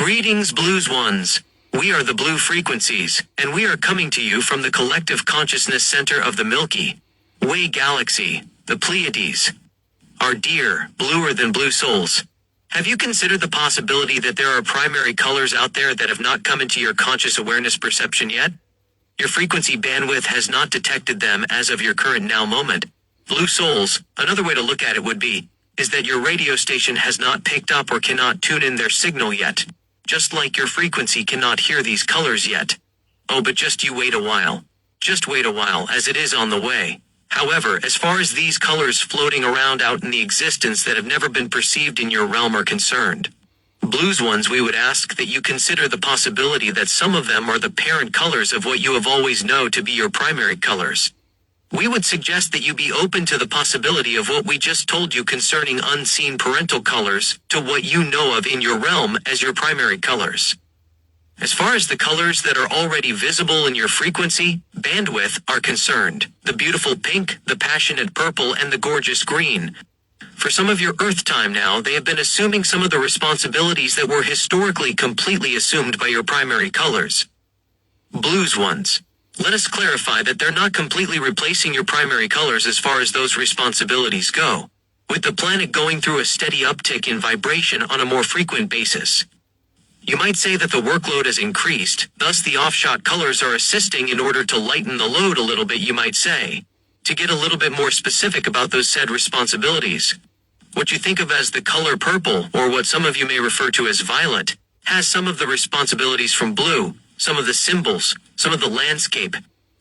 Greetings, Blues Ones. We are the Blue Frequencies, and we are coming to you from the collective consciousness center of the Milky Way galaxy, the Pleiades. Our dear, bluer-than-blue souls. Have you considered the possibility that there are primary colors out there that have not come into your conscious awareness perception yet? Your frequency bandwidth has not detected them as of your current now moment. Blue souls, another way to look at it would be, is that your radio station has not picked up or cannot tune in their signal yet. Just like your frequency cannot hear these colors yet. Oh, but just you wait a while. Just wait a while, as it is on the way. However, as far as these colors floating around out in the existence that have never been perceived in your realm are concerned, Blues Ones, we would ask that you consider the possibility that some of them are the parent colors of what you have always known to be your primary colors. We would suggest that you be open to the possibility of what we just told you concerning unseen parental colors to what you know of in your realm as your primary colors. As far as the colors that are already visible in your frequency, bandwidth, are concerned, the beautiful pink, the passionate purple, and the gorgeous green. For some of your Earth time now, they have been assuming some of the responsibilities that were historically completely assumed by your primary colors. Blues Ones. Let us clarify that they're not completely replacing your primary colors as far as those responsibilities go, with the planet going through a steady uptick in vibration on a more frequent basis. You might say that the workload has increased, thus the offshot colors are assisting in order to lighten the load a little bit, you might say. To get a little bit more specific about those said responsibilities, what you think of as the color purple, or what some of you may refer to as violet, has some of the responsibilities from blue, some of the symbols, some of the landscape,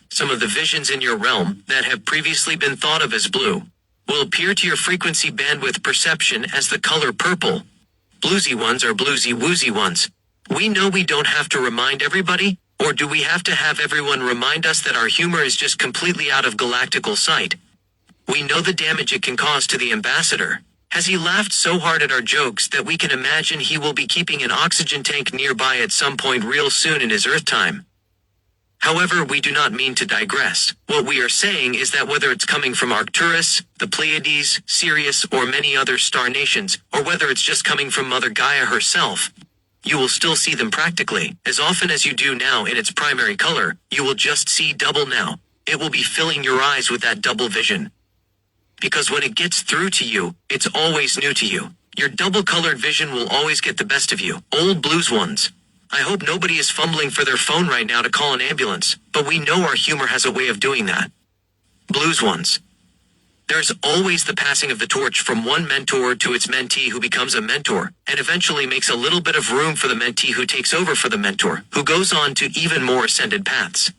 some of the visions in your realm that have previously been thought of as blue, will appear to your frequency bandwidth perception as the color purple. Bluesy ones are bluesy woozy ones. We know we don't have to remind everybody, or do we have to have everyone remind us that our humor is just completely out of galactical sight? We know the damage it can cause to the ambassador. Has he laughed so hard at our jokes that we can imagine he will be keeping an oxygen tank nearby at some point real soon in his Earth time? However, we do not mean to digress. What we are saying is that whether it's coming from Arcturus, the Pleiades, Sirius, or many other star nations, or whether it's just coming from Mother Gaia herself, you will still see them practically, as often as you do now in its primary color. You will just see double now. It will be filling your eyes with that double vision. Because when it gets through to you, it's always new to you. Your double-colored vision will always get the best of you. Old Blues Ones. I hope nobody is fumbling for their phone right now to call an ambulance, but we know our humor has a way of doing that. Blues Ones. There's always the passing of the torch from one mentor to its mentee who becomes a mentor, and eventually makes a little bit of room for the mentee who takes over for the mentor, who goes on to even more ascended paths.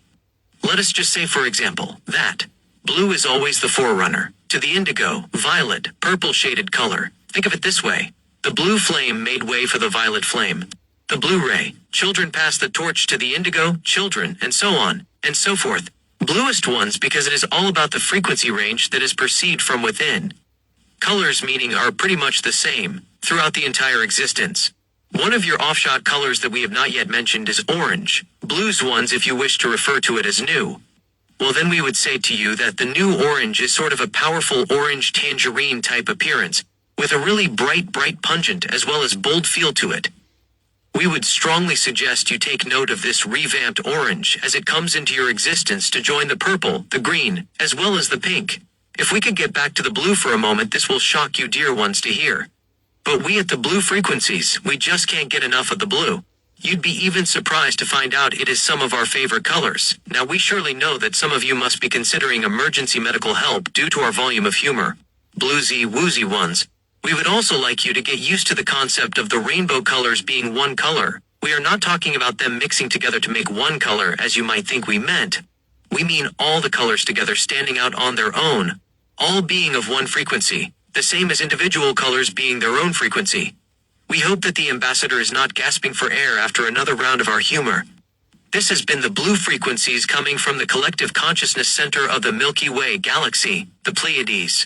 Let us just say, for example, that blue is always the forerunner to the indigo, violet, purple shaded color. Think of it this way. The blue flame made way for the violet flame. The blue ray, children pass the torch to the indigo, children, and so on, and so forth. Bluest ones because it is all about the frequency range that is perceived from within. Colors meaning are pretty much the same throughout the entire existence. One of your offshot colors that we have not yet mentioned is orange. Blues ones if you wish to refer to it as new. Well, then we would say to you that the new orange is sort of a powerful orange tangerine type appearance, with a really bright pungent as well as bold feel to it. We would strongly suggest you take note of this revamped orange as it comes into your existence to join the purple, the green, as well as the pink. If we could get back to the blue for a moment, this will shock you dear ones to hear. But we at the Blue Frequencies, we just can't get enough of the blue. You'd be even surprised to find out it is some of our favorite colors. Now we surely know that some of you must be considering emergency medical help due to our volume of humor. Bluesy woozy ones. We would also like you to get used to the concept of the rainbow colors being one color. We are not talking about them mixing together to make one color as you might think we meant. We mean all the colors together standing out on their own, all being of one frequency, the same as individual colors being their own frequency. We hope that the ambassador is not gasping for air after another round of our humor. This has been the Blue Frequencies coming from the collective consciousness center of the Milky Way galaxy, the Pleiades.